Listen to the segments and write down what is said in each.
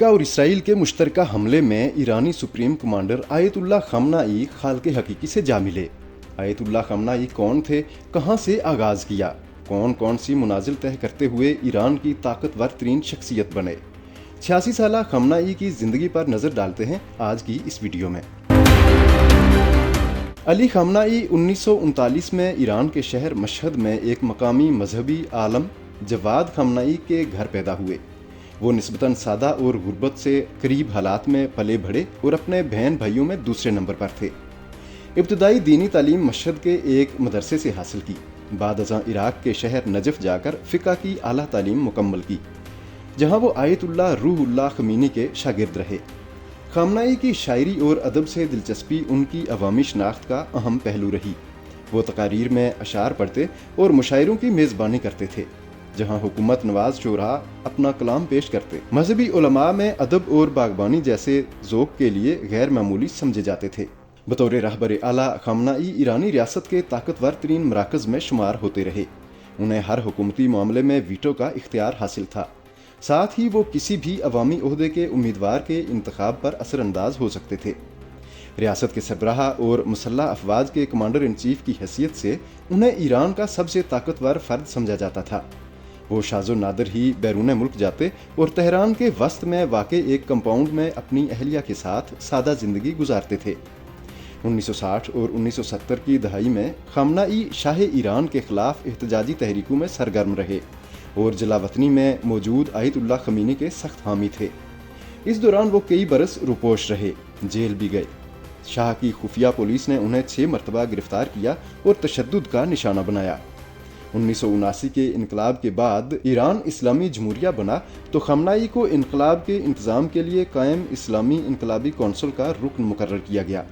امریکہ اور اسرائیل کے مشترکہ حملے میں ایرانی سپریم کمانڈر آیت اللہ خامنائی خالق حقیقی سے جا ملے۔ آیت اللہ خامنائی کون تھے، کہاں سے آغاز کیا، کون سی منازل طے کرتے ہوئے ایران کی طاقتور ترین شخصیت بنے۔ 86 سالہ خامنائی کی زندگی پر نظر ڈالتے ہیں آج کی اس ویڈیو میں۔ علی خامنائی 1939 میں ایران کے شہر مشہد میں ایک مقامی مذہبی عالم جواد خامنائی کے گھر پیدا ہوئے۔ وہ نسبتاً سادہ اور غربت سے قریب حالات میں پلے بڑھے اور اپنے بہن بھائیوں میں دوسرے نمبر پر تھے۔ ابتدائی دینی تعلیم مشہد کے ایک مدرسے سے حاصل کی، بعد ازاں عراق کے شہر نجف جا کر فقہ کی اعلیٰ تعلیم مکمل کی، جہاں وہ آیت اللہ روح اللہ خمینی کے شاگرد رہے۔ خامنائی کی شاعری اور ادب سے دلچسپی ان کی عوامی شناخت کا اہم پہلو رہی۔ وہ تقاریر میں اشعار پڑھتے اور مشاعروں کی میزبانی کرتے تھے، جہاں حکومت نواز شعراء اپنا کلام پیش کرتے۔ مذہبی علماء میں ادب اور باغبانی جیسے ذوق کے لیے غیر معمولی سمجھے جاتے تھے۔ بطور رہبر اعلیٰ خامنائی ایرانی ریاست کے طاقتور ترین مراکز میں شمار ہوتے رہے۔ انہیں ہر حکومتی معاملے میں ویٹو کا اختیار حاصل تھا، ساتھ ہی وہ کسی بھی عوامی عہدے کے امیدوار کے انتخاب پر اثر انداز ہو سکتے تھے۔ ریاست کے سربراہ اور مسلح افواج کے کمانڈر ان چیف کی حیثیت سے انہیں ایران کا سب سے طاقتور فرد سمجھا جاتا تھا۔ وہ شاذ و نادر ہی بیرون ملک جاتے اور تہران کے وسط میں واقع ایک کمپاؤنڈ میں اپنی اہلیہ کے ساتھ سادہ زندگی گزارتے تھے۔ 1960 اور 1970 کی دہائی میں خامنائی شاہ ایران کے خلاف احتجاجی تحریکوں میں سرگرم رہے اور جلا وطنی میں موجود آیت اللہ خمینی کے سخت حامی تھے۔ اس دوران وہ کئی برس روپوش رہے، جیل بھی گئے۔ شاہ کی خفیہ پولیس نے انہیں 6 مرتبہ گرفتار کیا اور تشدد کا نشانہ بنایا۔ 1979 کے انقلاب کے بعد ایران اسلامی جمہوریہ بنا تو خامنائی کو انقلاب کے انتظام کے لیے قائم اسلامی انقلابی کونسل کا رکن مقرر کیا گیا۔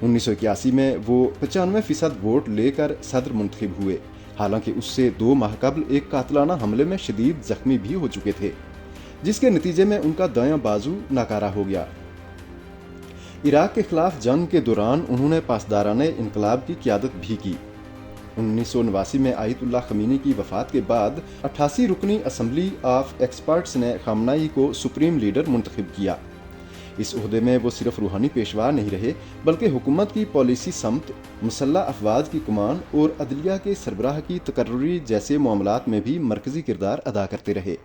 1981 میں وہ 95% ووٹ لے کر صدر منتخب ہوئے، حالانکہ اس سے 2 ماہ قبل ایک قاتلانہ حملے میں شدید زخمی بھی ہو چکے تھے، جس کے نتیجے میں ان کا دایاں بازو ناکارہ ہو گیا۔ عراق کے خلاف جنگ کے دوران انہوں نے پاسدارانہ انقلاب کی قیادت بھی کی۔ 1989 میں آیت اللہ خمینی کی وفات کے بعد 88 رکنی اسمبلی آف ایکسپرٹس نے خامنائی کو سپریم لیڈر منتخب کیا۔ اس عہدے میں وہ صرف روحانی پیشوا نہیں رہے، بلکہ حکومت کی پالیسی سمت، مسلح افواج کی کمان اور عدلیہ کے سربراہ کی تقرری جیسے معاملات میں بھی مرکزی کردار ادا کرتے رہے۔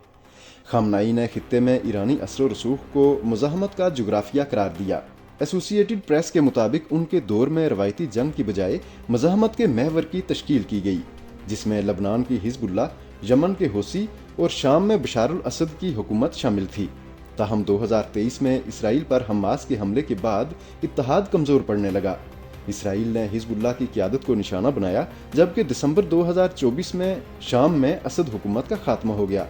خامنائی نے خطے میں ایرانی اثر و رسوخ کو مزاحمت کا جغرافیہ قرار دیا۔ ایسوسی ایٹڈ پریس کے مطابق ان کے دور میں روایتی جنگ کی بجائے مزاحمت کے محور کی تشکیل کی گئی، جس میں لبنان کی حزب اللہ، یمن کے حوثی اور شام میں بشار الاسد کی حکومت شامل تھی۔ تاہم 2023 میں اسرائیل پر حماس کے حملے کے بعد اتحاد کمزور پڑنے لگا۔ اسرائیل نے حزب اللہ کی قیادت کو نشانہ بنایا، جبکہ دسمبر 2024 میں شام میں اسد حکومت کا خاتمہ ہو گیا۔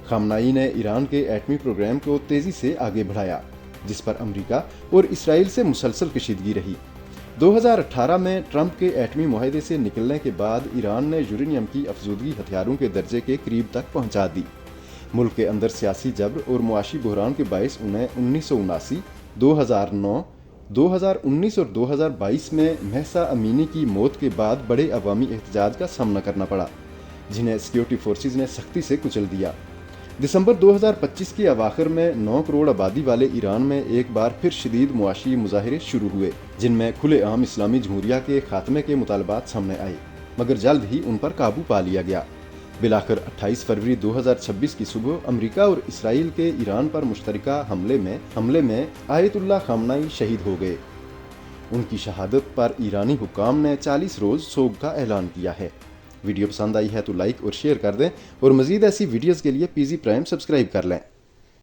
خامنائی نے ایران کے ایٹمی پروگرام کو تیزی سے آگے بڑھایا، جس پر امریکہ اور اسرائیل سے مسلسل کشیدگی رہی۔ 2018 میں ٹرمپ کے ایٹمی معاہدے سے نکلنے کے بعد ایران نے یورینیم کی افزودگی ہتھیاروں کے درجے کے قریب تک پہنچا دی۔ ملک کے اندر سیاسی جبر اور معاشی بحران کے باعث انہیں 1979، 2009، 2019 اور 2022 میں مہسا امینی کی موت کے بعد بڑے عوامی احتجاج کا سامنا کرنا پڑا، جنہیں سیکیورٹی فورسز نے سختی سے کچل دیا۔ دسمبر 2025 کے اواخر میں 9 کروڑ آبادی والے ایران میں ایک بار پھر شدید معاشی مظاہرے شروع ہوئے، جن میں کھلے عام اسلامی جمہوریہ کے خاتمے کے مطالبات سامنے آئے، مگر جلد ہی ان پر قابو پا لیا گیا۔ بالآخر 28 فروری 2026 کی صبح امریکہ اور اسرائیل کے ایران پر مشترکہ حملے میں آیت اللہ خامنائی شہید ہو گئے۔ ان کی شہادت پر ایرانی حکام نے 40 روز سوگ کا اعلان کیا ہے۔ ویڈیو پسند آئی ہے تو لائک اور شیئر کر دیں، اور مزید ایسی ویڈیوز کے لیے PZ پرائم سبسکرائب کر لیں۔